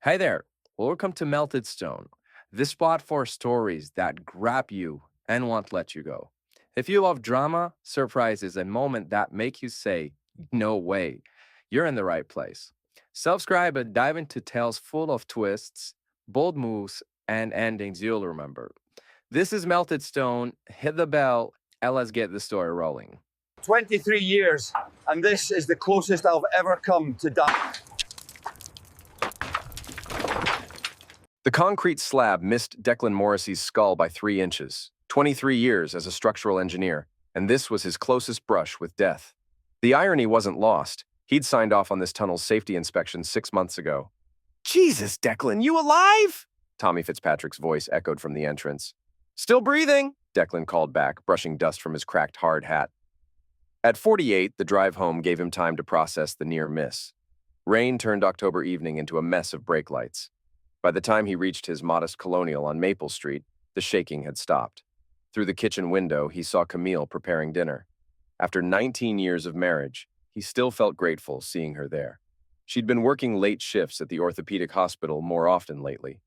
Hi there. Welcome to Melted Stone, the spot for stories that grab you and won't let you go. If you love drama, surprises, and moments that make you say, no way, you're in the right place. Subscribe and dive into tales full of twists, bold moves, and endings you'll remember. This is Melted Stone. Hit the bell and let's get the story rolling. 23 years, and this is the closest I've ever come to die. The concrete slab missed Declan Morrissey's skull by 3 inches, 23 years as a structural engineer, and this was his closest brush with death. The irony wasn't lost. He'd signed off on this tunnel's safety inspection 6 months ago. Jesus, Declan, you alive? Tommy Fitzpatrick's voice echoed from the entrance. Still breathing, Declan called back, brushing dust from his cracked hard hat. At 48, the drive home gave him time to process the near miss. Rain turned October evening into a mess of brake lights. By the time he reached his modest colonial on Maple Street, the shaking had stopped. Through the kitchen window, he saw Camille preparing dinner. After 19 years of marriage, he still felt grateful seeing her there. She'd been working late shifts at the orthopedic hospital more often lately.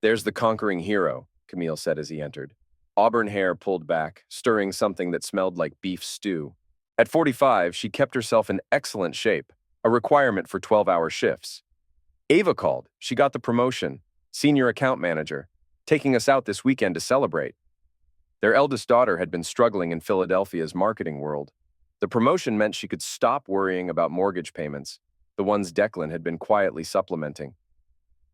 There's the conquering hero, Camille said as he entered. Auburn hair pulled back, stirring something that smelled like beef stew. At 45, she kept herself in excellent shape, a requirement for 12-hour shifts. Ava called. She got the promotion, senior account manager, taking us out this weekend to celebrate. Their eldest daughter had been struggling in Philadelphia's marketing world. The promotion meant she could stop worrying about mortgage payments, the ones Declan had been quietly supplementing.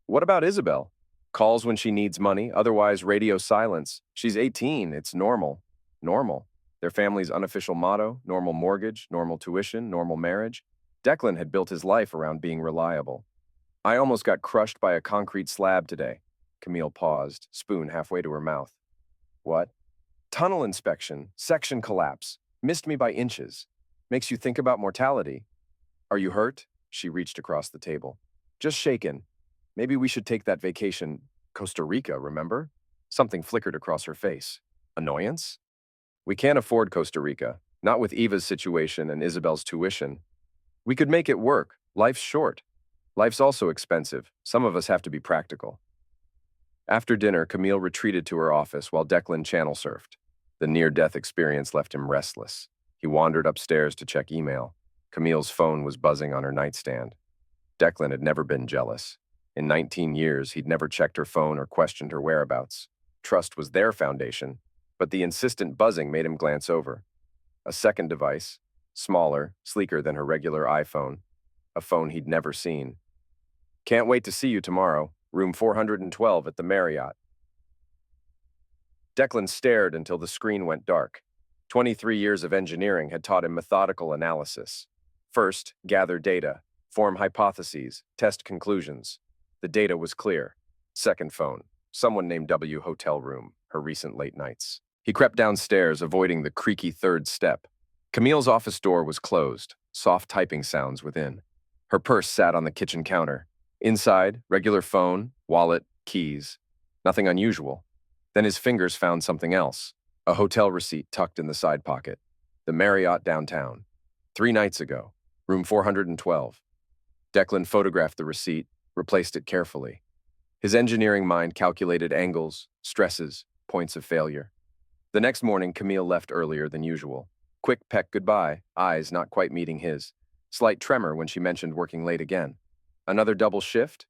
What about Isabel? Calls when she needs money, otherwise radio silence. She's 18, it's normal. Normal. Their family's unofficial motto, normal mortgage, normal tuition, normal marriage. Declan had built his life around being reliable. I almost got crushed by a concrete slab today. Camille paused, spoon halfway to her mouth. What? Tunnel inspection, section collapse. Missed me by inches. Makes you think about mortality. Are you hurt? She reached across the table. Just shaken. Maybe we should take that vacation. Costa Rica, remember? Something flickered across her face. Annoyance? We can't afford Costa Rica. Not with Eva's situation and Isabel's tuition. We could make it work. Life's short. Life's also expensive. Some of us have to be practical. After dinner, Camille retreated to her office while Declan channel surfed. The near-death experience left him restless. He wandered upstairs to check email. Camille's phone was buzzing on her nightstand. Declan had never been jealous. In 19 years, he'd never checked her phone or questioned her whereabouts. Trust was their foundation, but the insistent buzzing made him glance over. A second device, smaller, sleeker than her regular iPhone, a phone he'd never seen. Can't wait to see you tomorrow, room 412 at the Marriott. Declan stared until the screen went dark. 23 years of engineering had taught him methodical analysis. First, gather data, form hypotheses, test conclusions. The data was clear. Second phone, someone named W hotel room, her recent late nights. He crept downstairs, avoiding the creaky third step. Camille's office door was closed, soft typing sounds within. Her purse sat on the kitchen counter. Inside, regular phone, wallet, keys. Nothing unusual. Then his fingers found something else. A hotel receipt tucked in the side pocket. The Marriott downtown. 3 nights ago. Room 412. Declan photographed the receipt, replaced it carefully. His engineering mind calculated angles, stresses, points of failure. The next morning, Camille left earlier than usual. Quick peck goodbye, eyes not quite meeting his. Slight tremor when she mentioned working late again. Another double shift?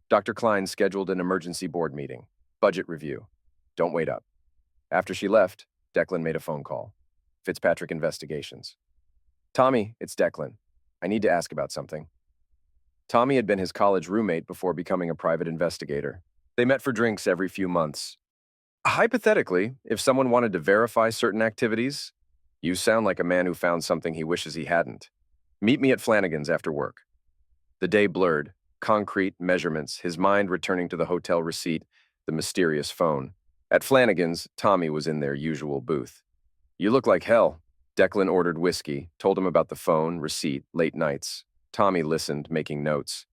Dr. Klein scheduled an emergency board meeting. Budget review. Don't wait up. After she left, Declan made a phone call. Fitzpatrick Investigations. Tommy, it's Declan. I need to ask about something. Tommy had been his college roommate before becoming a private investigator. They met for drinks every few months. Hypothetically, if someone wanted to verify certain activities, you sound like a man who found something he wishes he hadn't. Meet me at Flanagan's after work. The day blurred, concrete measurements, his mind returning to the hotel receipt, the mysterious phone. At Flanagan's, Tommy was in their usual booth. You look like hell. Declan ordered whiskey, told him about the phone, receipt, late nights. Tommy listened, making notes.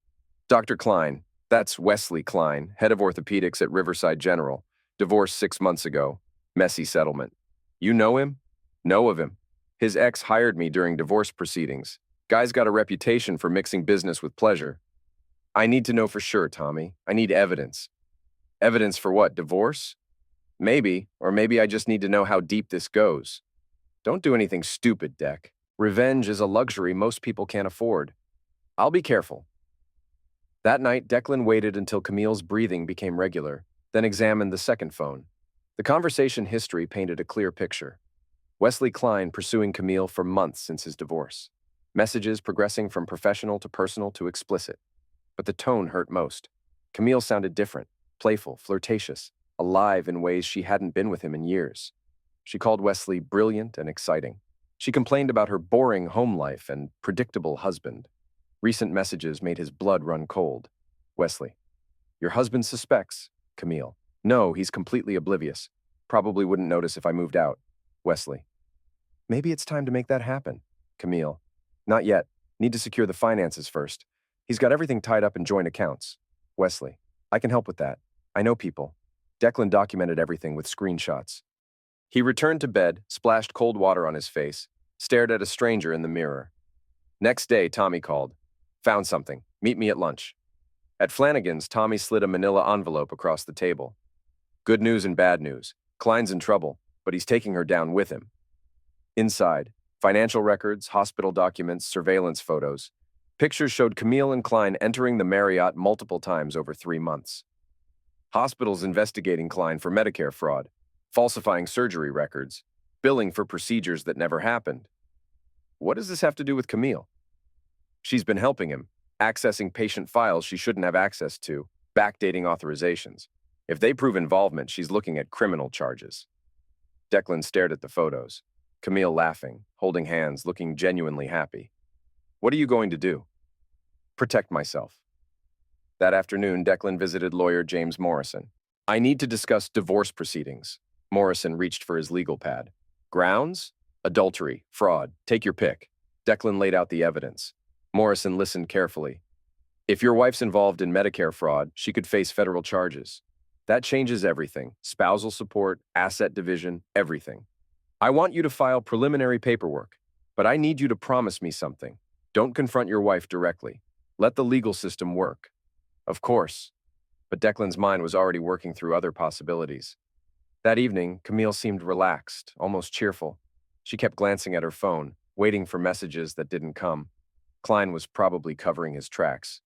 Dr. Klein, that's Wesley Klein, head of orthopedics at Riverside General. Divorced 6 months ago. Messy settlement. You know him? Know of him. His ex hired me during divorce proceedings. Guy's got a reputation for mixing business with pleasure. I need to know for sure, Tommy. I need evidence. Evidence for what? Divorce? Maybe, or maybe I just need to know how deep this goes. Don't do anything stupid, Deck. Revenge is a luxury most people can't afford. I'll be careful. That night, Declan waited until Camille's breathing became regular, then examined the second phone. The conversation history painted a clear picture. Wesley Klein pursuing Camille for months since his divorce. Messages progressing from professional to personal to explicit. But the tone hurt most. Camille sounded different, playful, flirtatious, alive in ways she hadn't been with him in years. She called Wesley brilliant and exciting. She complained about her boring home life and predictable husband. Recent messages made his blood run cold. Wesley: your husband suspects. Camille: no, he's completely oblivious. Probably wouldn't notice if I moved out. Wesley: maybe it's time to make that happen. Camille: not yet. Need to secure the finances first. He's got everything tied up in joint accounts. Wesley: I can help with that. I know people. Declan documented everything with screenshots. He returned to bed, splashed cold water on his face, stared at a stranger in the mirror. Next day, Tommy called. Found something. Meet me at lunch. At Flanagan's, Tommy slid a manila envelope across the table. Good news and bad news. Klein's in trouble, but he's taking her down with him. Inside, financial records, hospital documents, surveillance photos. Pictures showed Camille and Klein entering the Marriott multiple times over 3 months. Hospitals investigating Klein for Medicare fraud, falsifying surgery records, billing for procedures that never happened. What does this have to do with Camille? She's been helping him, accessing patient files she shouldn't have access to, backdating authorizations. If they prove involvement, she's looking at criminal charges. Declan stared at the photos. Camille laughing, holding hands, looking genuinely happy. What are you going to do? Protect myself. That afternoon, Declan visited lawyer James Morrison. I need to discuss divorce proceedings. Morrison reached for his legal pad. Grounds? Adultery, fraud, take your pick. Declan laid out the evidence. Morrison listened carefully. If your wife's involved in Medicare fraud, she could face federal charges. That changes everything. Spousal support, asset division, everything. I want you to file preliminary paperwork, but I need you to promise me something. Don't confront your wife directly. Let the legal system work. Of course. But Declan's mind was already working through other possibilities. That evening, Camille seemed relaxed, almost cheerful. She kept glancing at her phone, waiting for messages that didn't come. Klein was probably covering his tracks.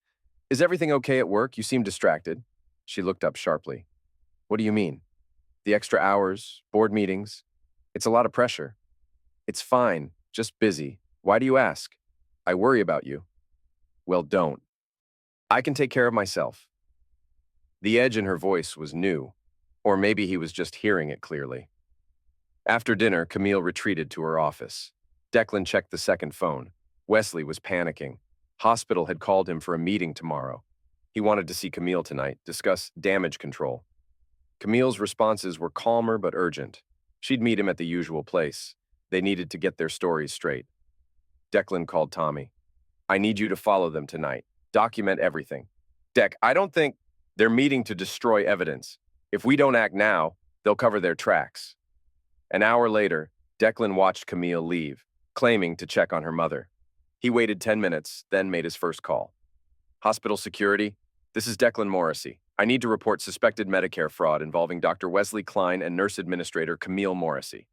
Is everything okay at work? You seem distracted. She looked up sharply. What do you mean? The extra hours, board meetings. It's a lot of pressure. It's fine, just busy. Why do you ask? I worry about you. Well, don't. I can take care of myself. The edge in her voice was new, or maybe he was just hearing it clearly. After dinner, Camille retreated to her office. Declan checked the second phone. Wesley was panicking. Hospital had called him for a meeting tomorrow. He wanted to see Camille tonight, discuss damage control. Camille's responses were calmer but urgent. She'd meet him at the usual place. They needed to get their stories straight. Declan called Tommy. I need you to follow them tonight. Document everything. Deck, I don't think they're meeting to destroy evidence. If we don't act now, they'll cover their tracks. An hour later, Declan watched Camille leave, claiming to check on her mother. He waited 10 minutes, then made his first call. Hospital security, this is Declan Morrissey. I need to report suspected Medicare fraud involving Dr. Wesley Klein and nurse administrator Camille Morrissey.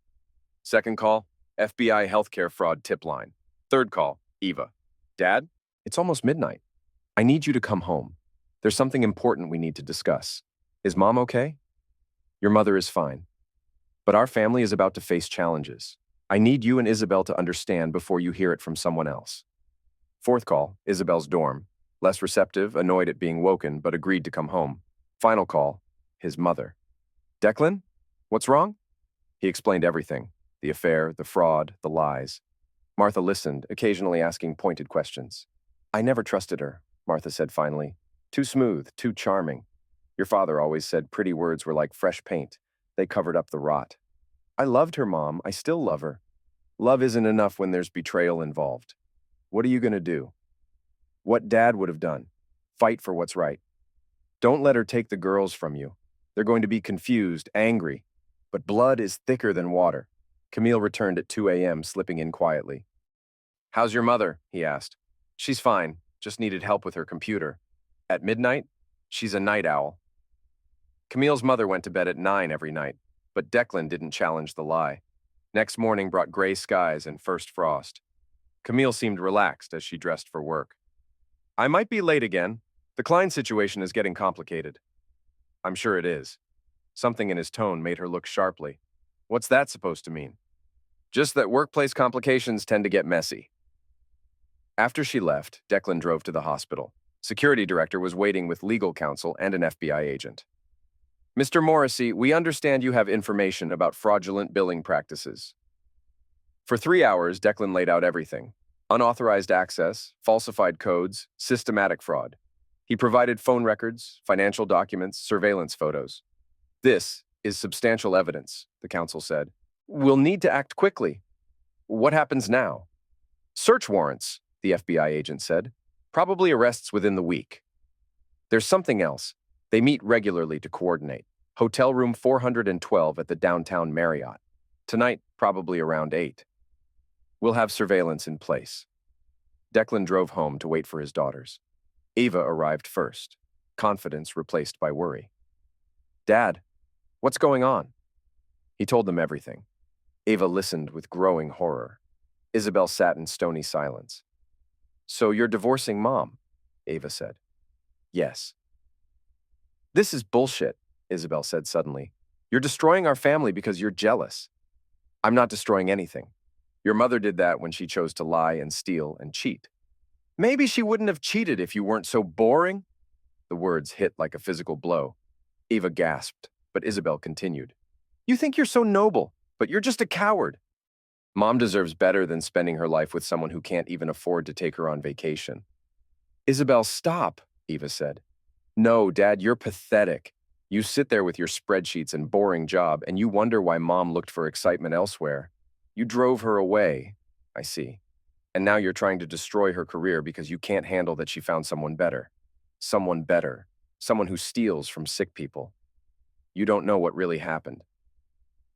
Second call, FBI healthcare fraud tip line. Third call, Eva. Dad, it's almost midnight. I need you to come home. There's something important we need to discuss. Is Mom okay? Your mother is fine. But our family is about to face challenges. I need you and Isabel to understand before you hear it from someone else. Fourth call, Isabel's dorm. Less receptive, annoyed at being woken, but agreed to come home. Final call, his mother. Declan? What's wrong? He explained everything. The affair, the fraud, the lies. Martha listened, occasionally asking pointed questions. I never trusted her, Martha said finally. Too smooth, too charming. Your father always said pretty words were like fresh paint. They covered up the rot. I loved her, Mom. I still love her. Love isn't enough when there's betrayal involved. What are you going to do? What Dad would have done. Fight for what's right. Don't let her take the girls from you. They're going to be confused, angry. But blood is thicker than water. Camille returned at 2 a.m., slipping in quietly. How's your mother? He asked. She's fine. Just needed help with her computer. At midnight? She's a night owl. Camille's mother went to bed at 9 every night, but Declan didn't challenge the lie. Next morning brought gray skies and first frost. Camille seemed relaxed as she dressed for work. I might be late again. The Klein situation is getting complicated. I'm sure it is. Something in his tone made her look sharply. What's that supposed to mean? Just that workplace complications tend to get messy. After she left, Declan drove to the hospital. Security director was waiting with legal counsel and an FBI agent. Mr. Morrissey, we understand you have information about fraudulent billing practices. For 3 hours, Declan laid out everything. Unauthorized access, falsified codes, systematic fraud. He provided phone records, financial documents, surveillance photos. This is substantial evidence, the counsel said. We'll need to act quickly. What happens now? Search warrants, the FBI agent said. Probably arrests within the week. There's something else. They meet regularly to coordinate. Hotel room 412 at the downtown Marriott. Tonight, probably around 8. We'll have surveillance in place. Declan drove home to wait for his daughters. Ava arrived first, confidence replaced by worry. Dad, what's going on? He told them everything. Ava listened with growing horror. Isabel sat in stony silence. So you're divorcing Mom, Ava said. Yes. This is bullshit, Isabel said suddenly. You're destroying our family because you're jealous. I'm not destroying anything. Your mother did that when she chose to lie and steal and cheat. Maybe she wouldn't have cheated if you weren't so boring. The words hit like a physical blow. Ava gasped, but Isabel continued. You think you're so noble, but you're just a coward. Mom deserves better than spending her life with someone who can't even afford to take her on vacation. Isabel, stop, Ava said. No, Dad, you're pathetic. You sit there with your spreadsheets and boring job, and you wonder why Mom looked for excitement elsewhere. You drove her away, I see. And now you're trying to destroy her career because you can't handle that she found someone better. Someone better. Someone who steals from sick people. You don't know what really happened.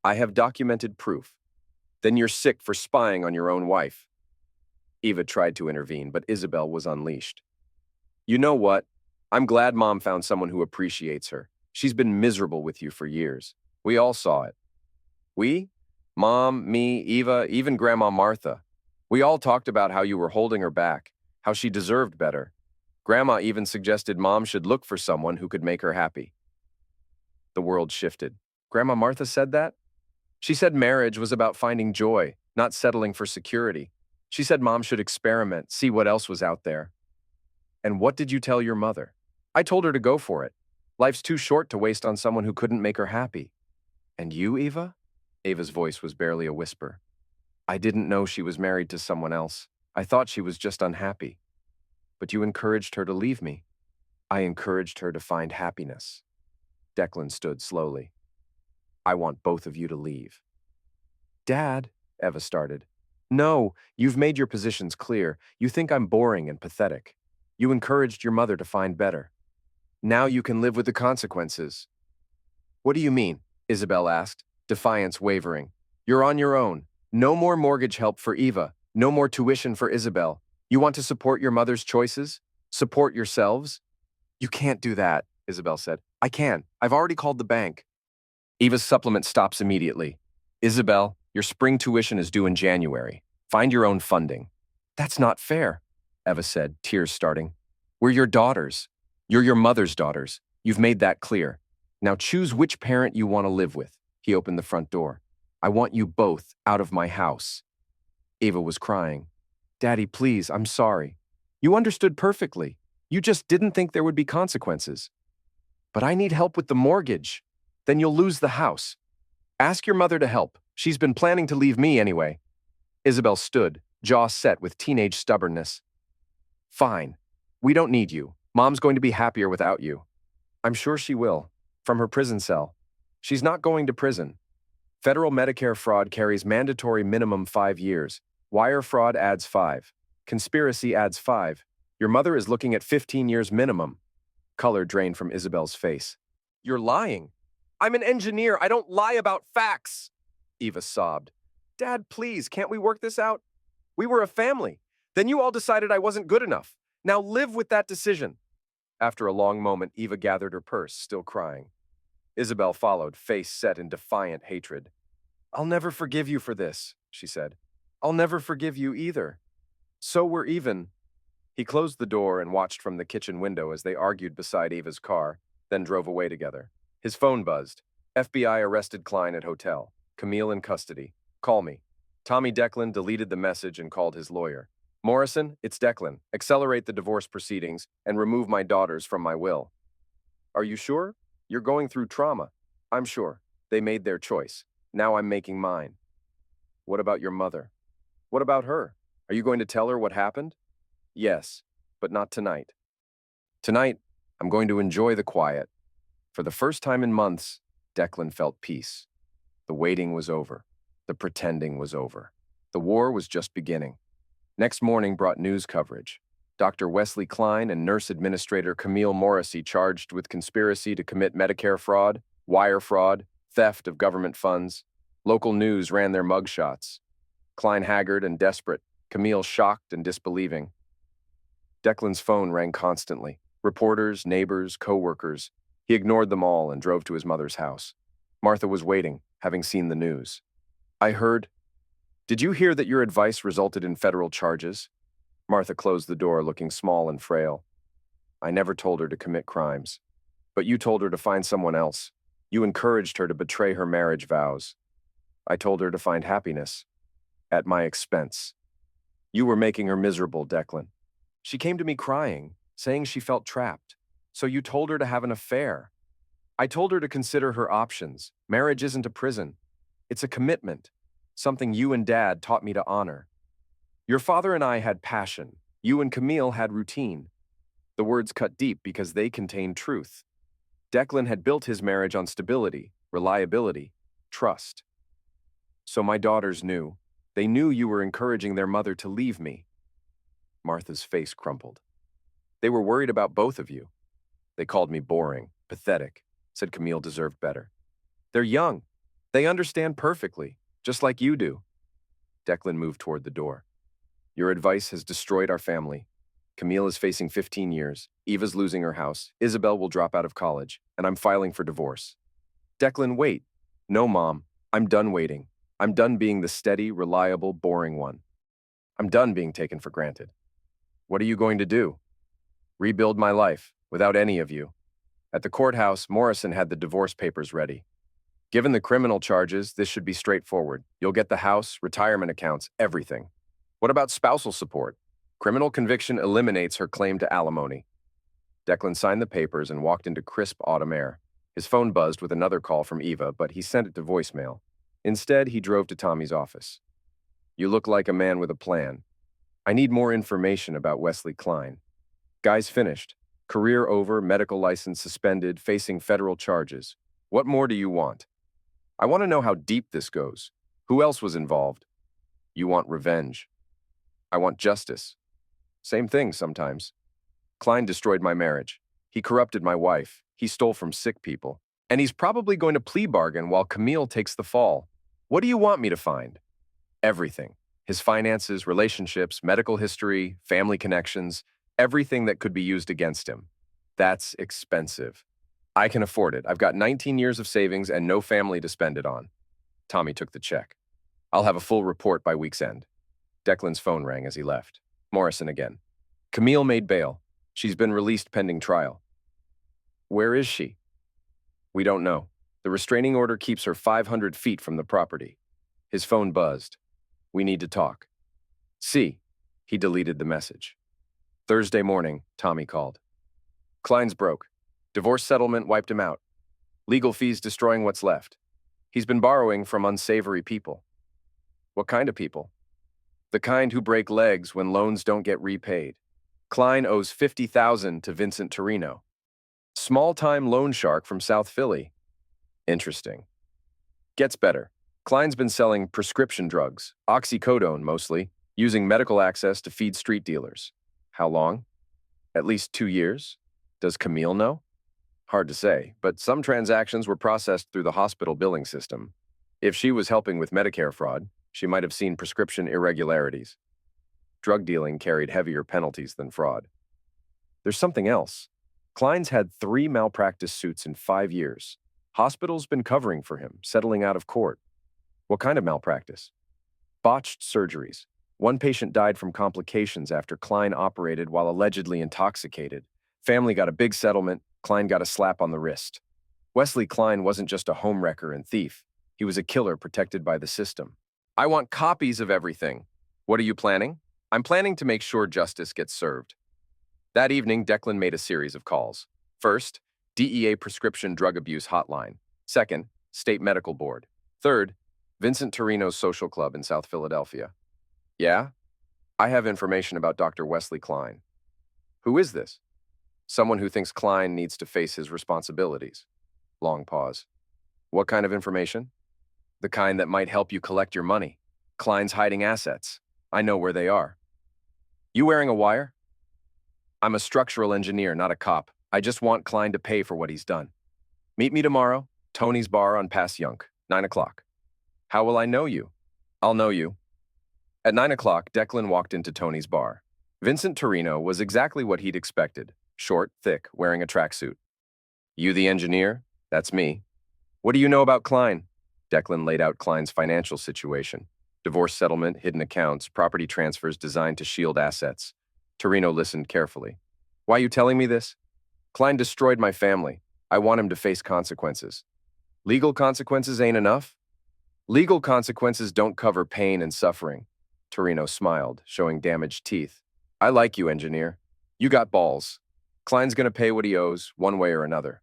I have documented proof. Then you're sick for spying on your own wife. Eva tried to intervene, but Isabel was unleashed. You know what? I'm glad Mom found someone who appreciates her. She's been miserable with you for years. We all saw it. We? Mom, me, Eva, even Grandma Martha. We all talked about how you were holding her back, how she deserved better. Grandma even suggested Mom should look for someone who could make her happy. The world shifted. Grandma Martha said that? She said marriage was about finding joy, not settling for security. She said Mom should experiment, see what else was out there. And what did you tell your mother? I told her to go for it. Life's too short to waste on someone who couldn't make her happy. And you, Eva? Ava's voice was barely a whisper. I didn't know she was married to someone else. I thought she was just unhappy. But you encouraged her to leave me. I encouraged her to find happiness. Declan stood slowly. I want both of you to leave. Dad, Eva started. No, you've made your positions clear. You think I'm boring and pathetic. You encouraged your mother to find better. Now you can live with the consequences. What do you mean? Isabel asked, defiance wavering. You're on your own. No more mortgage help for Eva. No more tuition for Isabel. You want to support your mother's choices? Support yourselves? You can't do that, Isabel said. I can. I've already called the bank. Eva's supplement stops immediately. Isabel, your spring tuition is due in January. Find your own funding. That's not fair, Eva said, tears starting. We're your daughters. You're your mother's daughters. You've made that clear. Now choose which parent you want to live with. He opened the front door. I want you both out of my house. Eva was crying. Daddy, please, I'm sorry. You understood perfectly. You just didn't think there would be consequences. But I need help with the mortgage. Then you'll lose the house. Ask your mother to help. She's been planning to leave me anyway. Isabel stood, jaw set with teenage stubbornness. Fine. We don't need you. Mom's going to be happier without you. I'm sure she will. From her prison cell. She's not going to prison. Federal Medicare fraud carries mandatory minimum 5 years. Wire fraud adds 5. Conspiracy adds 5. Your mother is looking at 15 years minimum. Color drained from Isabel's face. You're lying. I'm an engineer. I don't lie about facts. Eva sobbed. Dad, please, can't we work this out? We were a family. Then you all decided I wasn't good enough. Now live with that decision. After a long moment, Eva gathered her purse, still crying. Isabel followed, face set in defiant hatred. "I'll never forgive you for this," she said. "I'll never forgive you either. So we're even." He closed the door and watched from the kitchen window as they argued beside Eva's car, then drove away together. His phone buzzed. FBI arrested Klein at hotel. Camille in custody. Call me. Tommy Declan deleted the message and called his lawyer. Morrison, it's Declan. Accelerate the divorce proceedings and remove my daughters from my will. Are you sure? You're going through trauma. I'm sure. They made their choice. Now I'm making mine. What about your mother? What about her? Are you going to tell her what happened? Yes, but not tonight. Tonight, I'm going to enjoy the quiet. For the first time in months, Declan felt peace. The waiting was over. The pretending was over. The war was just beginning. Next morning brought news coverage. Dr. Wesley Klein and nurse administrator Camille Morrissey charged with conspiracy to commit Medicare fraud, wire fraud, theft of government funds. Local news ran their mugshots. Klein haggard and desperate, Camille shocked and disbelieving. Declan's phone rang constantly. Reporters, neighbors, co-workers. He ignored them all and drove to his mother's house. Martha was waiting, having seen the news. I heard. Did you hear that your advice resulted in federal charges? Martha closed the door, looking small and frail. I never told her to commit crimes. But you told her to find someone else. You encouraged her to betray her marriage vows. I told her to find happiness. At my expense. You were making her miserable, Declan. She came to me crying, saying she felt trapped. So you told her to have an affair. I told her to consider her options. Marriage isn't a prison. It's a commitment, something you and Dad taught me to honor. Your father and I had passion. You and Camille had routine. The words cut deep because they contained truth. Declan had built his marriage on stability, reliability, trust. So my daughters knew. They knew you were encouraging their mother to leave me. Martha's face crumpled. They were worried about both of you. They called me boring, pathetic, said Camille deserved better. They're young. They understand perfectly, just like you do. Declan moved toward the door. Your advice has destroyed our family. Camille is facing 15 years. Eva's losing her house. Isabel will drop out of college, and I'm filing for divorce. Declan, wait. No, Mom. I'm done waiting. I'm done being the steady, reliable, boring one. I'm done being taken for granted. What are you going to do? Rebuild my life, without any of you. At the courthouse, Morrison had the divorce papers ready. Given the criminal charges, this should be straightforward. You'll get the house, retirement accounts, everything. What about spousal support? Criminal conviction eliminates her claim to alimony. Declan signed the papers and walked into crisp autumn air. His phone buzzed with another call from Eva, but he sent it to voicemail. Instead, he drove to Tommy's office. You look like a man with a plan. I need more information about Wesley Klein. Guy's finished. Career over, medical license suspended, facing federal charges. What more do you want? I want to know how deep this goes. Who else was involved? You want revenge. I want justice. Same thing sometimes. Klein destroyed my marriage. He corrupted my wife. He stole from sick people. And he's probably going to plea bargain while Camille takes the fall. What do you want me to find? Everything. His finances, relationships, medical history, family connections, everything that could be used against him. That's expensive. I can afford it. I've got 19 years of savings and no family to spend it on. Tommy took the check. I'll have a full report by week's end. Declan's phone rang as he left. Morrison again. Camille made bail. She's been released pending trial. Where is she? We don't know. The restraining order keeps her 500 feet from the property. His phone buzzed. We need to talk. See. He deleted the message. Thursday morning, Tommy called. Klein's broke. Divorce settlement wiped him out. Legal fees destroying what's left. He's been borrowing from unsavory people. What kind of people? The kind who break legs when loans don't get repaid. Klein owes $50,000 to Vincent Torino. Small-time loan shark from South Philly. Interesting. Gets better. Klein's been selling prescription drugs, oxycodone mostly, using medical access to feed street dealers. How long? At least 2 years? Does Camille know? Hard to say, but some transactions were processed through the hospital billing system. If she was helping with Medicare fraud, she might have seen prescription irregularities. Drug dealing carried heavier penalties than fraud. There's something else. Klein's had 3 malpractice suits in 5 years. Hospital's been covering for him, settling out of court. What kind of malpractice? Botched surgeries. One patient died from complications after Klein operated while allegedly intoxicated. Family got a big settlement. Klein got a slap on the wrist. Wesley Klein wasn't just a homewrecker and thief. He was a killer protected by the system. I want copies of everything. What are you planning? I'm planning to make sure justice gets served. That evening, Declan made a series of calls. First, DEA Prescription Drug Abuse Hotline. Second, State Medical Board. Third, Vincent Torino's Social Club in South Philadelphia. Yeah? I have information about Dr. Wesley Klein. Who is this? Someone who thinks Klein needs to face his responsibilities. Long pause. What kind of information? The kind that might help you collect your money. Klein's hiding assets. I know where they are. You wearing a wire? I'm a structural engineer, not a cop. I just want Klein to pay for what he's done. Meet me tomorrow, Tony's Bar on Pass Yunk, 9 o'clock. How will I know you? I'll know you. At 9 o'clock, Declan walked into Tony's Bar. Vincent Torino was exactly what he'd expected. Short, thick, wearing a tracksuit. You the engineer? That's me. What do you know about Klein? Declan laid out Klein's financial situation. Divorce settlement, hidden accounts, property transfers designed to shield assets. Torino listened carefully. Why are you telling me this? Klein destroyed my family. I want him to face consequences. Legal consequences ain't enough? Legal consequences don't cover pain and suffering. Torino smiled, showing damaged teeth. I like you, engineer. You got balls. Klein's gonna pay what he owes, one way or another.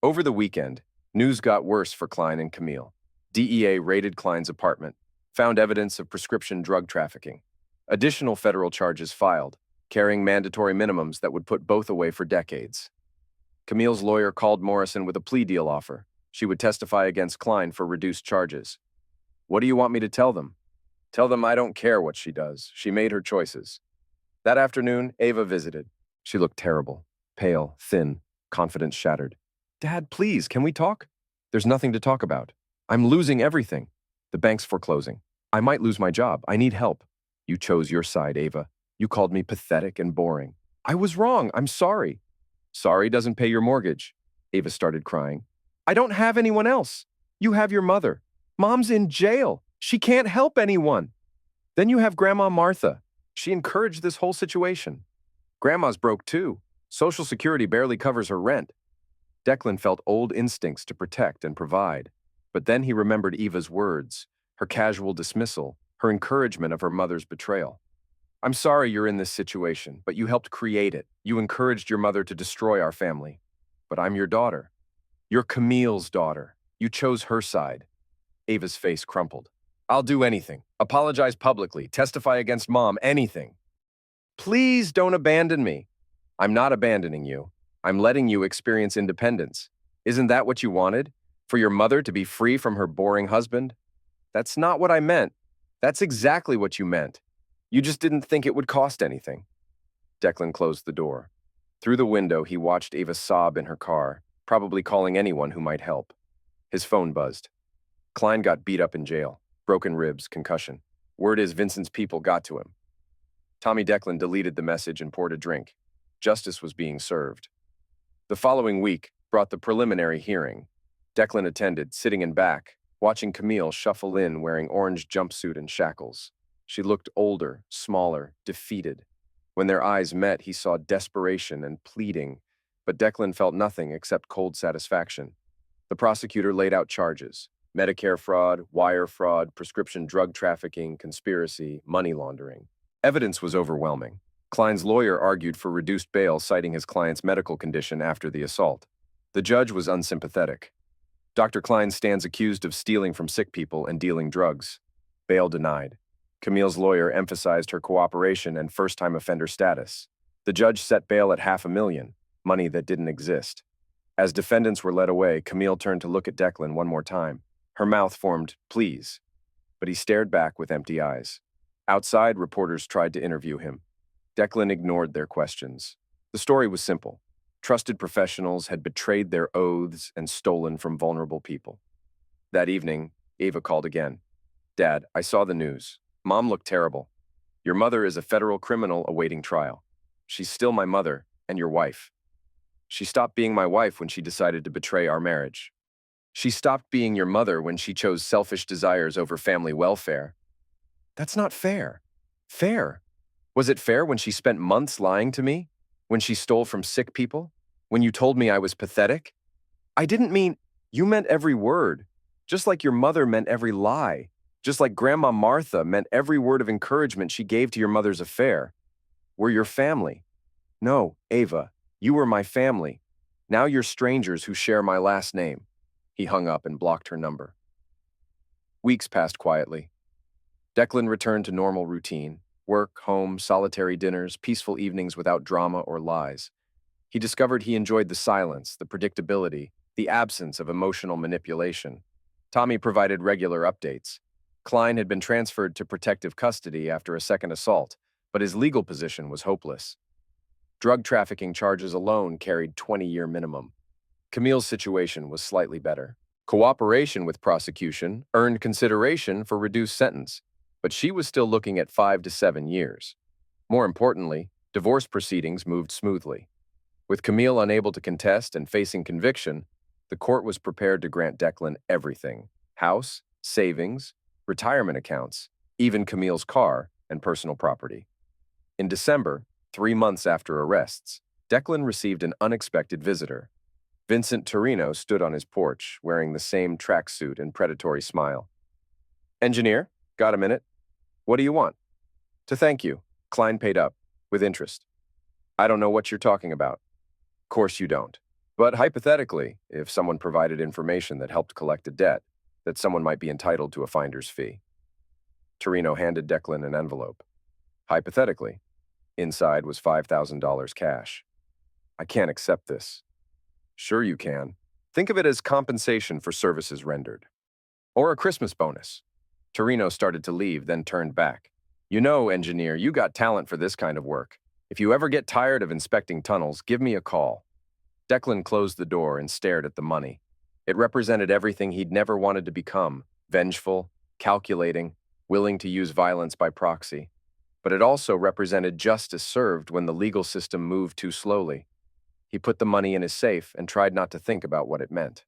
Over the weekend, news got worse for Klein and Camille. DEA raided Klein's apartment, found evidence of prescription drug trafficking. Additional federal charges filed, carrying mandatory minimums that would put both away for decades. Camille's lawyer called Morrison with a plea deal offer. She would testify against Klein for reduced charges. What do you want me to tell them? Tell them I don't care what she does. She made her choices. That afternoon, Ava visited. She looked terrible, pale, thin, confidence shattered. Dad, please, can we talk? There's nothing to talk about. I'm losing everything. The bank's foreclosing. I might lose my job. I need help. You chose your side, Ava. You called me pathetic and boring. I was wrong. I'm sorry. Sorry doesn't pay your mortgage. Ava started crying. I don't have anyone else. You have your mother. Mom's in jail. She can't help anyone. Then you have Grandma Martha. She encouraged this whole situation. Grandma's broke too. Social Security barely covers her rent. Declan felt old instincts to protect and provide. But then he remembered Eva's words, her casual dismissal, her encouragement of her mother's betrayal. I'm sorry you're in this situation, but you helped create it. You encouraged your mother to destroy our family. But I'm your daughter. You're Camille's daughter. You chose her side. Ava's face crumpled. I'll do anything. Apologize publicly. Testify against Mom. Anything. Please don't abandon me. I'm not abandoning you. I'm letting you experience independence. Isn't that what you wanted? For your mother to be free from her boring husband? That's not what I meant. That's exactly what you meant. You just didn't think it would cost anything. Declan closed the door. Through the window, he watched Ava sob in her car, probably calling anyone who might help. His phone buzzed. Klein got beat up in jail. Broken ribs, concussion. Word is Vincent's people got to him. Tommy Declan deleted the message and poured a drink. Justice was being served. The following week brought the preliminary hearing. Declan attended, sitting in back, watching Camille shuffle in wearing orange jumpsuit and shackles. She looked older, smaller, defeated. When their eyes met, he saw desperation and pleading, but Declan felt nothing except cold satisfaction. The prosecutor laid out charges: Medicare fraud, wire fraud, prescription drug trafficking, conspiracy, money laundering. Evidence was overwhelming. Klein's lawyer argued for reduced bail, citing his client's medical condition after the assault. The judge was unsympathetic. Dr. Klein stands accused of stealing from sick people and dealing drugs. Bail denied. Camille's lawyer emphasized her cooperation and first-time offender status. The judge set bail at $500,000, money that didn't exist. As defendants were led away, Camille turned to look at Declan one more time. Her mouth formed, "Please," but he stared back with empty eyes. Outside, reporters tried to interview him. Declan ignored their questions. The story was simple. Trusted professionals had betrayed their oaths and stolen from vulnerable people. That evening, Ava called again. Dad, I saw the news. Mom looked terrible. Your mother is a federal criminal awaiting trial. She's still my mother and your wife. She stopped being my wife when she decided to betray our marriage. She stopped being your mother when she chose selfish desires over family welfare. That's not fair. Fair. Was it fair when she spent months lying to me? When she stole from sick people? When you told me I was pathetic? I didn't mean you meant every word, just like your mother meant every lie, just like Grandma Martha meant every word of encouragement she gave to your mother's affair. We're your family. No, Ava, you were my family. Now you're strangers who share my last name. He hung up and blocked her number. Weeks passed quietly. Declan returned to normal routine: work, home, solitary dinners, peaceful evenings without drama or lies. He discovered he enjoyed the silence, the predictability, the absence of emotional manipulation. Tommy provided regular updates. Klein had been transferred to protective custody after a second assault, but his legal position was hopeless. Drug trafficking charges alone carried 20-year minimum. Camille's situation was slightly better. Cooperation with prosecution earned consideration for reduced sentence, but she was still looking at 5 to 7 years. More importantly, divorce proceedings moved smoothly. With Camille unable to contest and facing conviction, the court was prepared to grant Declan everything: house, savings, retirement accounts, even Camille's car and personal property. In December, 3 months after arrests, Declan received an unexpected visitor. Vincent Torino stood on his porch, wearing the same tracksuit and predatory smile. "Engineer, got a minute? What do you want?" "To thank you." Klein paid up, with interest. "I don't know what you're talking about." "Course you don't. But hypothetically, if someone provided information that helped collect a debt, that someone might be entitled to a finder's fee." Torino handed Declan an envelope. Hypothetically. Inside was $5,000 cash. "I can't accept this." "Sure you can. Think of it as compensation for services rendered. Or a Christmas bonus." Torino started to leave, then turned back. "You know, engineer, you got talent for this kind of work. If you ever get tired of inspecting tunnels, give me a call." Declan closed the door and stared at the money. It represented everything he'd never wanted to become: vengeful, calculating, willing to use violence by proxy. But it also represented justice served when the legal system moved too slowly. He put the money in his safe and tried not to think about what it meant.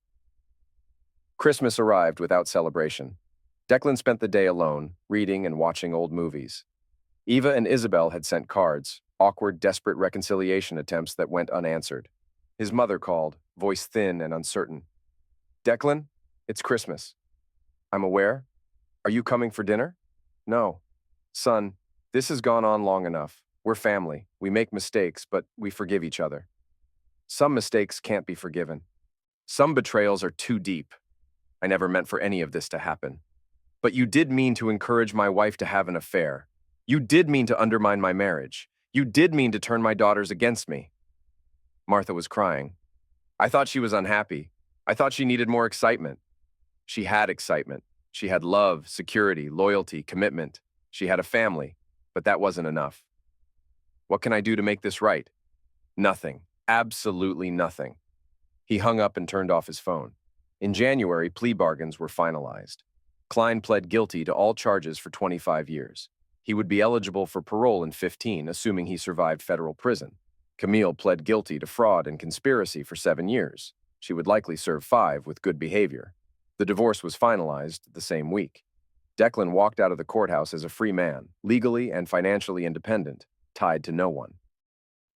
Christmas arrived without celebration. Declan spent the day alone, reading and watching old movies. Eva and Isabel had sent cards, awkward, desperate reconciliation attempts that went unanswered. His mother called, voice thin and uncertain. "Declan, it's Christmas." "I'm aware. Are you coming for dinner?" "No." "Son, this has gone on long enough. We're family. We make mistakes, but we forgive each other." "Some mistakes can't be forgiven. Some betrayals are too deep. I never meant for any of this to happen. But you did mean to encourage my wife to have an affair. You did mean to undermine my marriage. You did mean to turn my daughters against me." Martha was crying. "I thought she was unhappy. I thought she needed more excitement." She had excitement. She had love, security, loyalty, commitment. She had a family, but that wasn't enough. "What can I do to make this right?" "Nothing. Absolutely nothing." He hung up and turned off his phone. In January, plea bargains were finalized. Klein pled guilty to all charges for 25 years. He would be eligible for parole in 15, assuming he survived federal prison. Camille pled guilty to fraud and conspiracy for 7 years. She would likely serve 5 with good behavior. The divorce was finalized the same week. Declan walked out of the courthouse as a free man, legally and financially independent, tied to no one.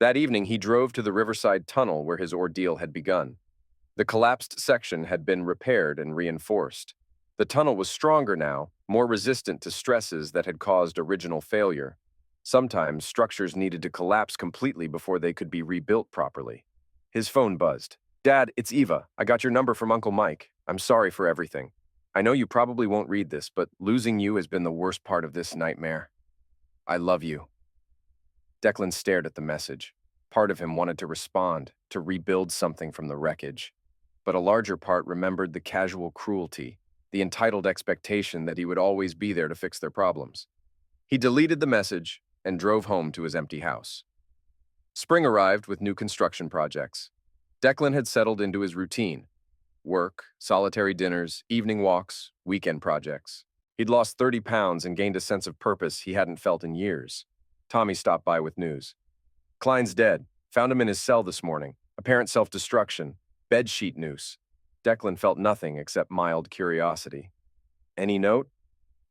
That evening, he drove to the Riverside Tunnel where his ordeal had begun. The collapsed section had been repaired and reinforced. The tunnel was stronger now, more resistant to stresses that had caused original failure. Sometimes structures needed to collapse completely before they could be rebuilt properly. His phone buzzed. "Dad, it's Eva. I got your number from Uncle Mike. I'm sorry for everything. I know you probably won't read this, but losing you has been the worst part of this nightmare. I love you." Declan stared at the message. Part of him wanted to respond, to rebuild something from the wreckage. But a larger part remembered the casual cruelty, the entitled expectation that he would always be there to fix their problems. He deleted the message and drove home to his empty house. Spring arrived with new construction projects. Declan had settled into his routine: work, solitary dinners, evening walks, weekend projects. He'd lost 30 pounds and gained a sense of purpose he hadn't felt in years. Tommy stopped by with news. "Klein's dead. Found him in his cell this morning. Apparent self-destruction, bedsheet noose. Declan felt nothing except mild curiosity. Any note?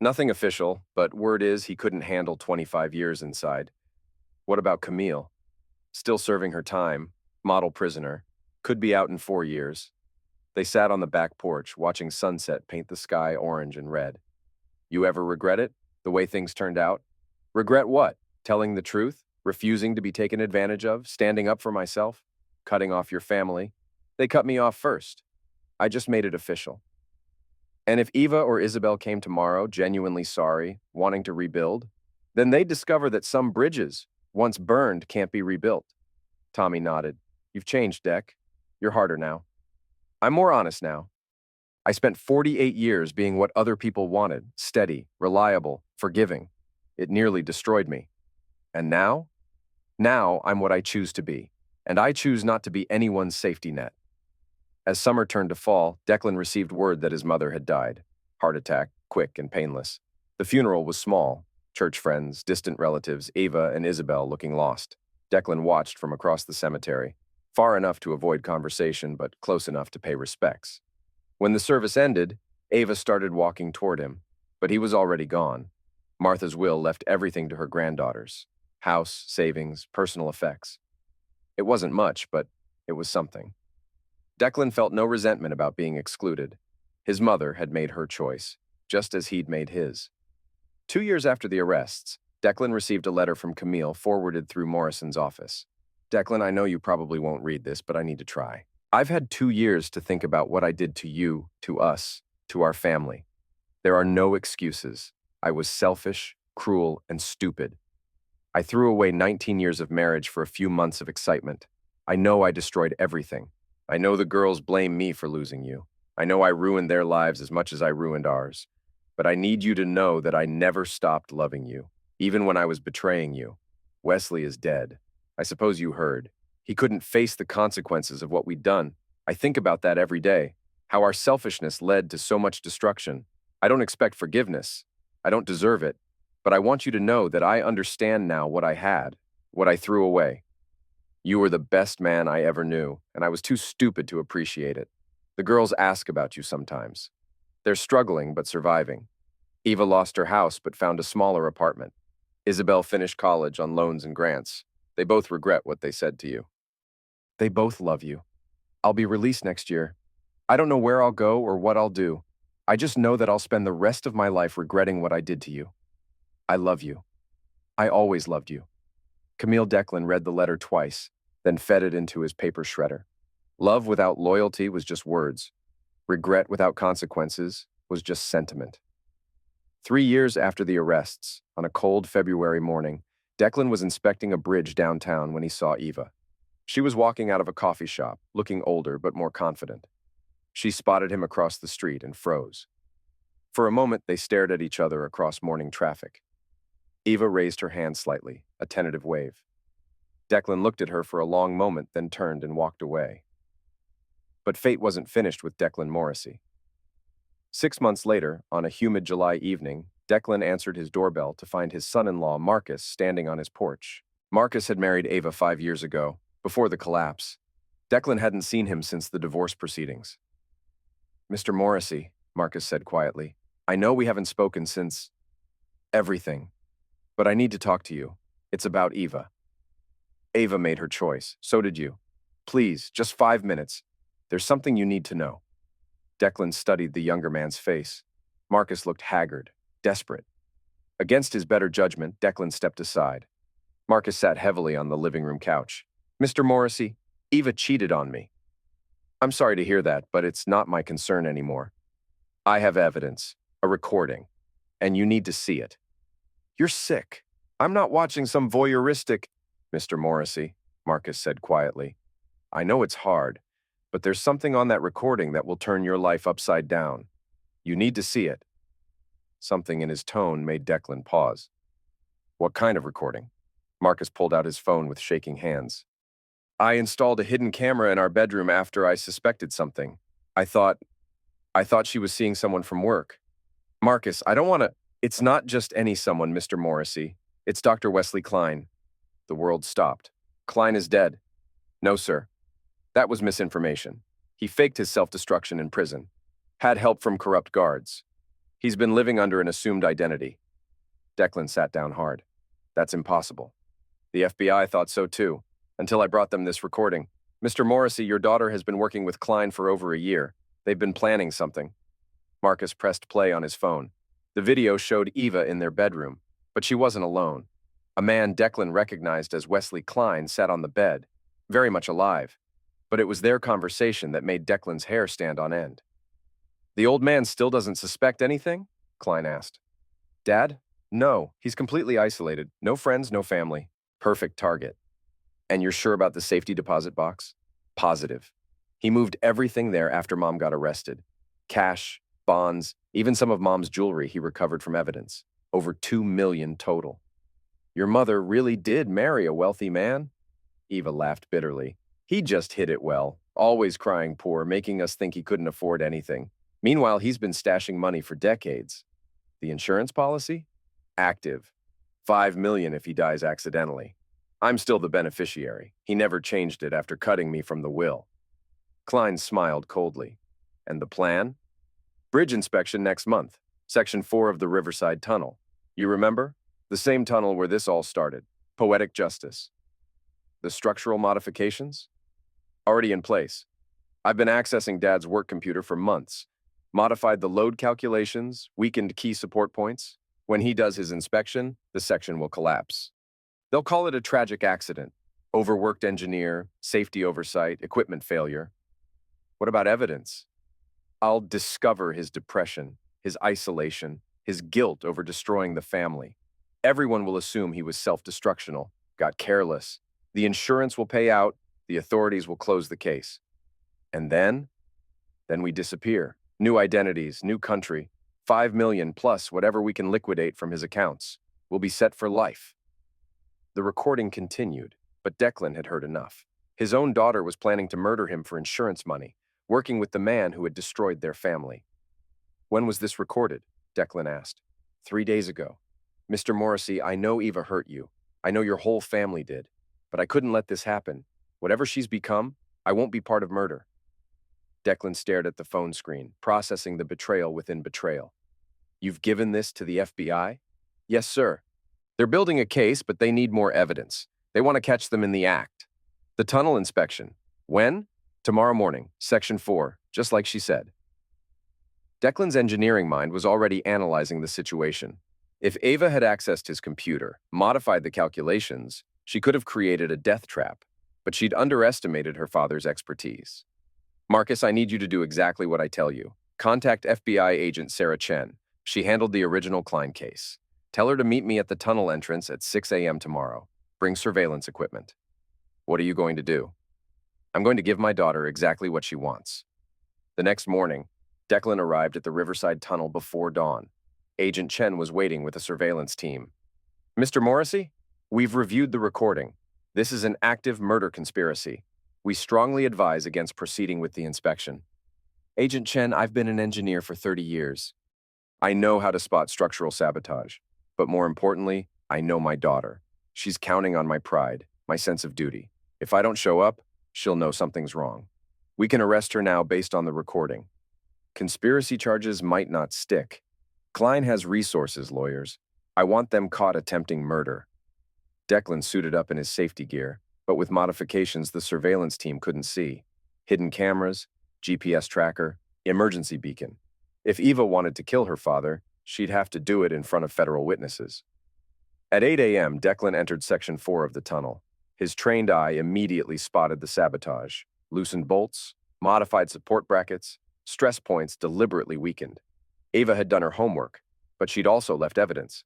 Nothing official, but word is he couldn't handle 25 years inside. What about Camille? Still serving her time, model prisoner, could be out in 4 years. They sat on the back porch, watching sunset paint the sky orange and red. You ever regret it? The way things turned out? Regret what? Telling the truth? Refusing to be taken advantage of? Standing up for myself? Cutting off your family? They cut me off first. I just made it official. And if Eva or Isabel came tomorrow, genuinely sorry, wanting to rebuild, then they'd discover that some bridges, once burned, can't be rebuilt. Tommy nodded. You've changed, Deck. You're harder now. I'm more honest now. I spent 48 years being what other people wanted, steady, reliable, forgiving. It nearly destroyed me. And now? Now I'm what I choose to be, and I choose not to be anyone's safety net. As summer turned to fall, Declan received word that his mother had died. Heart attack, quick and painless. The funeral was small. Church friends, distant relatives, Ava and Isabel looking lost. Declan watched from across the cemetery, far enough to avoid conversation but close enough to pay respects. When the service ended, Ava started walking toward him, but he was already gone. Martha's will left everything to her granddaughters. House, savings, personal effects. It wasn't much, but it was something. Declan felt no resentment about being excluded. His mother had made her choice, just as he'd made his. 2 years after the arrests, Declan received a letter from Camille forwarded through Morrison's office. Declan, I know you probably won't read this, but I need to try. I've had 2 years to think about what I did to you, to us, to our family. There are no excuses. I was selfish, cruel, and stupid. I threw away 19 years of marriage for a few months of excitement. I know I destroyed everything. I know the girls blame me for losing you. I know I ruined their lives as much as I ruined ours. But I need you to know that I never stopped loving you, even when I was betraying you. Wesley is dead. I suppose you heard. He couldn't face the consequences of what we'd done. I think about that every day, how our selfishness led to so much destruction. I don't expect forgiveness. I don't deserve it. But I want you to know that I understand now what I had, what I threw away. You were the best man I ever knew, and I was too stupid to appreciate it. The girls ask about you sometimes. They're struggling but surviving. Eva lost her house but found a smaller apartment. Isabel finished college on loans and grants. They both regret what they said to you. They both love you. I'll be released next year. I don't know where I'll go or what I'll do. I just know that I'll spend the rest of my life regretting what I did to you. I love you. I always loved you. Camille Declan read the letter twice, then fed it into his paper shredder. Love without loyalty was just words. Regret without consequences was just sentiment. 3 years after the arrests, on a cold February morning, Declan was inspecting a bridge downtown when he saw Eva. She was walking out of a coffee shop, looking older but more confident. She spotted him across the street and froze. For a moment, they stared at each other across morning traffic. Eva raised her hand slightly, a tentative wave. Declan looked at her for a long moment, then turned and walked away. But fate wasn't finished with Declan Morrissey. 6 months later, on a humid July evening, Declan answered his doorbell to find his son-in-law, Marcus, standing on his porch. Marcus had married Ava 5 years ago, before the collapse. Declan hadn't seen him since the divorce proceedings. Mr. Morrissey, Marcus said quietly, I know we haven't spoken since everything. But I need to talk to you. It's about Eva. Ava made her choice. So did you. Please, just 5 minutes. There's something you need to know. Declan studied the younger man's face. Marcus looked haggard, desperate. Against his better judgment, Declan stepped aside. Marcus sat heavily on the living room couch. Mr. Morrissey, Eva cheated on me. I'm sorry to hear that, but it's not my concern anymore. I have evidence, a recording, and you need to see it. You're sick. I'm not watching some voyeuristic... Mr. Morrissey, Marcus said quietly. I know it's hard, but there's something on that recording that will turn your life upside down. You need to see it. Something in his tone made Declan pause. What kind of recording? Marcus pulled out his phone with shaking hands. I installed a hidden camera in our bedroom after I suspected something. I thought she was seeing someone from work. Marcus, I don't want to... It's not just any someone, Mr. Morrissey. It's Dr. Wesley Klein. The world stopped. Klein is dead. No, sir. That was misinformation. He faked his self-destruction in prison, had help from corrupt guards. He's been living under an assumed identity. Declan sat down hard. That's impossible. The FBI thought so too, until I brought them this recording. Mr. Morrissey, your daughter has been working with Klein for over a year. They've been planning something. Marcus pressed play on his phone. The video showed Eva in their bedroom, but she wasn't alone. A man Declan recognized as Wesley Klein sat on the bed, very much alive. But it was their conversation that made Declan's hair stand on end. The old man still doesn't suspect anything? Klein asked. Dad? No, he's completely isolated. No friends, no family. Perfect target. And you're sure about the safety deposit box? Positive. He moved everything there after Mom got arrested. Cash, bonds, even some of Mom's jewelry he recovered from evidence. Over $2 million total. Your mother really did marry a wealthy man? Eva laughed bitterly. He just hid it well, always crying poor, making us think he couldn't afford anything. Meanwhile, he's been stashing money for decades. The insurance policy? Active. $5 million if he dies accidentally. I'm still the beneficiary. He never changed it after cutting me from the will. Klein smiled coldly. And the plan? Bridge inspection next month. Section 4 of the Riverside Tunnel. You remember? The same tunnel where this all started. Poetic justice. The structural modifications? Already in place. I've been accessing Dad's work computer for months. Modified the load calculations, weakened key support points. When he does his inspection, the section will collapse. They'll call it a tragic accident. Overworked engineer, safety oversight, equipment failure. What about evidence? I'll discover his depression, his isolation, his guilt over destroying the family. Everyone will assume he was self-destructional, got careless. The insurance will pay out, the authorities will close the case. And then we disappear. New identities, new country, 5 million plus whatever we can liquidate from his accounts. We'll be set for life. The recording continued, but Declan had heard enough. His own daughter was planning to murder him for insurance money, working with the man who had destroyed their family. When was this recorded? Declan asked. 3 days ago. Mr. Morrissey, I know Eva hurt you. I know your whole family did. But I couldn't let this happen. Whatever she's become, I won't be part of murder. Declan stared at the phone screen, processing the betrayal within betrayal. You've given this to the FBI? Yes, sir. They're building a case, but they need more evidence. They want to catch them in the act. The tunnel inspection. When? Tomorrow morning, Section 4, just like she said. Declan's engineering mind was already analyzing the situation. If Ava had accessed his computer, modified the calculations, she could have created a death trap, but she'd underestimated her father's expertise. Marcus, I need you to do exactly what I tell you. Contact FBI agent Sarah Chen. She handled the original Klein case. Tell her to meet me at the tunnel entrance at 6 a.m. tomorrow. Bring surveillance equipment. What are you going to do? I'm going to give my daughter exactly what she wants. The next morning, Declan arrived at the Riverside Tunnel before dawn. Agent Chen was waiting with a surveillance team. Mr. Morrissey, we've reviewed the recording. This is an active murder conspiracy. We strongly advise against proceeding with the inspection. Agent Chen, I've been an engineer for 30 years. I know how to spot structural sabotage, but more importantly, I know my daughter. She's counting on my pride, my sense of duty. If I don't show up, she'll know something's wrong. We can arrest her now based on the recording. Conspiracy charges might not stick. Klein has resources, lawyers. I want them caught attempting murder. Declan suited up in his safety gear, but with modifications the surveillance team couldn't see. Hidden cameras, GPS tracker, emergency beacon. If Eva wanted to kill her father, she'd have to do it in front of federal witnesses. At 8 a.m., Declan entered Section 4 of the tunnel. His trained eye immediately spotted the sabotage. Loosened bolts, modified support brackets, stress points deliberately weakened. Ava had done her homework, but she'd also left evidence.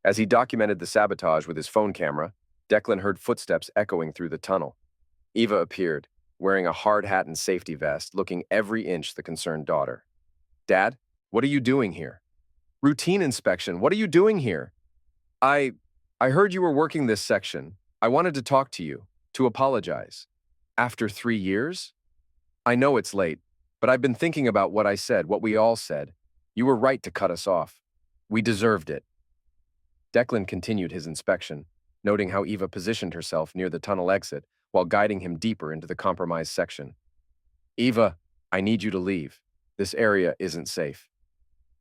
As he documented the sabotage with his phone camera, Declan heard footsteps echoing through the tunnel. Eva appeared, wearing a hard hat and safety vest, looking every inch the concerned daughter. Dad, what are you doing here? Routine inspection, what are you doing here? I heard you were working this section. I wanted to talk to you, to apologize. After 3 years? I know it's late, but I've been thinking about what I said, what we all said. You were right to cut us off. We deserved it. Declan continued his inspection, noting how Eva positioned herself near the tunnel exit, while guiding him deeper into the compromised section. Eva, I need you to leave. This area isn't safe.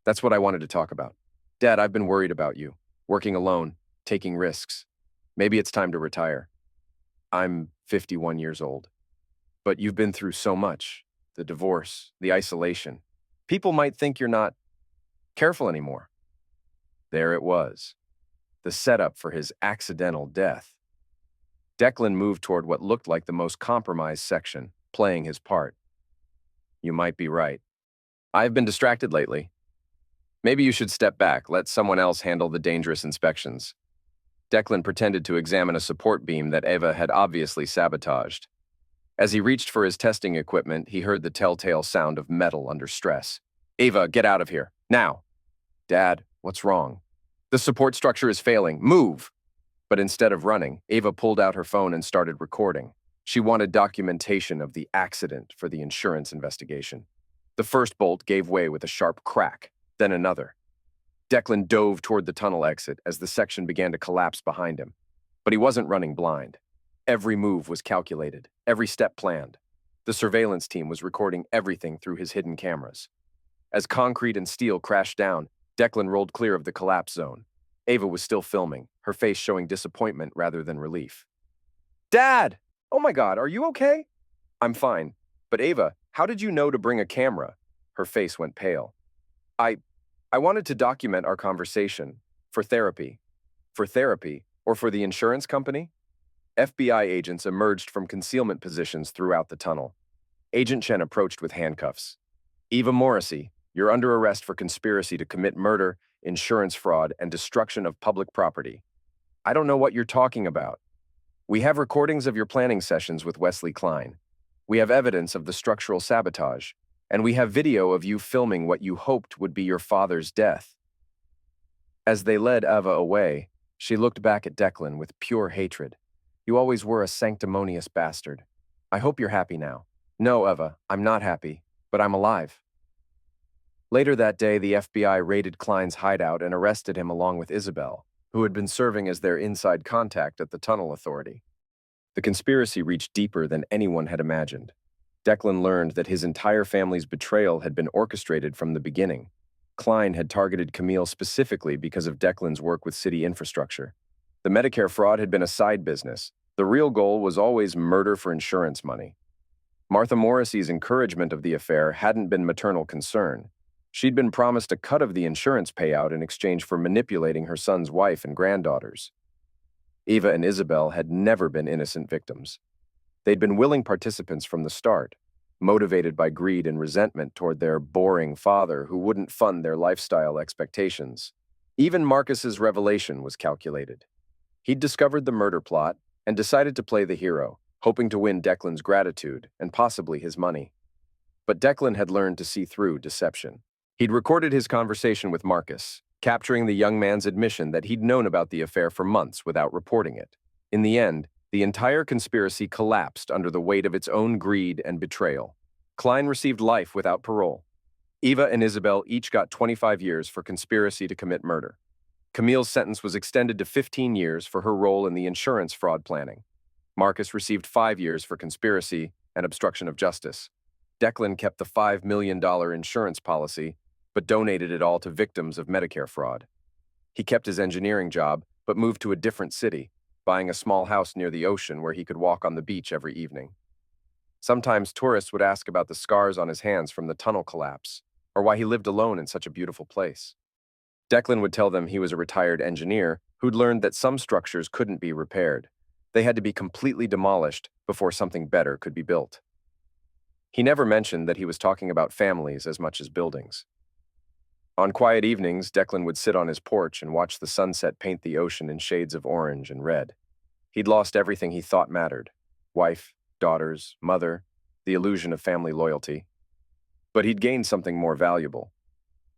That's what I wanted to talk about. Dad, I've been worried about you. Working alone, taking risks. Maybe it's time to retire. I'm 51 years old. But you've been through so much. The divorce, the isolation. People might think you're not careful anymore. There it was. The setup for his accidental death. Declan moved toward what looked like the most compromised section, playing his part. You might be right. I've been distracted lately. Maybe you should step back, let someone else handle the dangerous inspections. Declan pretended to examine a support beam that Eva had obviously sabotaged. As he reached for his testing equipment, he heard the telltale sound of metal under stress. Eva, get out of here, now! Dad, what's wrong? The support structure is failing. Move! But instead of running, Eva pulled out her phone and started recording. She wanted documentation of the accident for the insurance investigation. The first bolt gave way with a sharp crack, then another. Declan dove toward the tunnel exit as the section began to collapse behind him. But he wasn't running blind. Every move was calculated, every step planned. The surveillance team was recording everything through his hidden cameras. As concrete and steel crashed down, Declan rolled clear of the collapse zone. Eva was still filming, her face showing disappointment rather than relief. Dad! Oh my God, are you okay? I'm fine. But Eva, how did you know to bring a camera? Her face went pale. I wanted to document our conversation. For therapy. For therapy? Or for the insurance company? FBI agents emerged from concealment positions throughout the tunnel. Agent Chen approached with handcuffs. Eva Morrissey, you're under arrest for conspiracy to commit murder, insurance fraud, and destruction of public property. I don't know what you're talking about. We have recordings of your planning sessions with Wesley Klein. We have evidence of the structural sabotage, and we have video of you filming what you hoped would be your father's death. As they led Eva away, she looked back at Declan with pure hatred. You always were a sanctimonious bastard. I hope you're happy now. No, Eva, I'm not happy, but I'm alive. Later that day, the FBI raided Klein's hideout and arrested him along with Isabel, who had been serving as their inside contact at the Tunnel Authority. The conspiracy reached deeper than anyone had imagined. Declan learned that his entire family's betrayal had been orchestrated from the beginning. Klein had targeted Camille specifically because of Declan's work with city infrastructure. The Medicare fraud had been a side business. The real goal was always murder for insurance money. Martha Morrissey's encouragement of the affair hadn't been maternal concern. She'd been promised a cut of the insurance payout in exchange for manipulating her son's wife and granddaughters. Eva and Isabel had never been innocent victims. They'd been willing participants from the start, motivated by greed and resentment toward their boring father who wouldn't fund their lifestyle expectations. Even Marcus's revelation was calculated. He'd discovered the murder plot and decided to play the hero, hoping to win Declan's gratitude and possibly his money. But Declan had learned to see through deception. He'd recorded his conversation with Marcus, capturing the young man's admission that he'd known about the affair for months without reporting it. In the end, the entire conspiracy collapsed under the weight of its own greed and betrayal. Klein received life without parole. Eva and Isabel each got 25 years for conspiracy to commit murder. Camille's sentence was extended to 15 years for her role in the insurance fraud planning. Marcus received 5 years for conspiracy and obstruction of justice. Declan kept the $5 million insurance policy, but donated it all to victims of Medicare fraud. He kept his engineering job, but moved to a different city, buying a small house near the ocean where he could walk on the beach every evening. Sometimes tourists would ask about the scars on his hands from the tunnel collapse, or why he lived alone in such a beautiful place. Declan would tell them he was a retired engineer who'd learned that some structures couldn't be repaired. They had to be completely demolished before something better could be built. He never mentioned that he was talking about families as much as buildings. On quiet evenings, Declan would sit on his porch and watch the sunset paint the ocean in shades of orange and red. He'd lost everything he thought mattered: wife, daughters, mother, the illusion of family loyalty. But he'd gained something more valuable: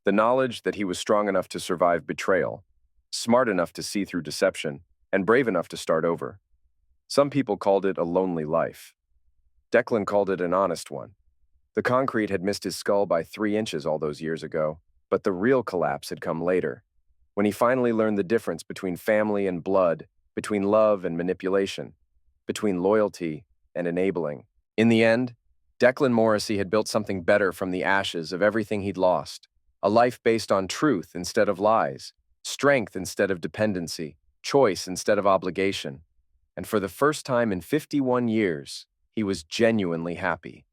the knowledge that he was strong enough to survive betrayal, smart enough to see through deception, and brave enough to start over. Some people called it a lonely life. Declan called it an honest one. The concrete had missed his skull by 3 inches all those years ago, but the real collapse had come later, when he finally learned the difference between family and blood, between love and manipulation. between loyalty and enabling. In the end, Declan Morrissey had built something better from the ashes of everything he'd lost. A life based on truth instead of lies, strength instead of dependency, choice instead of obligation. And for the first time in 51 years, he was genuinely happy.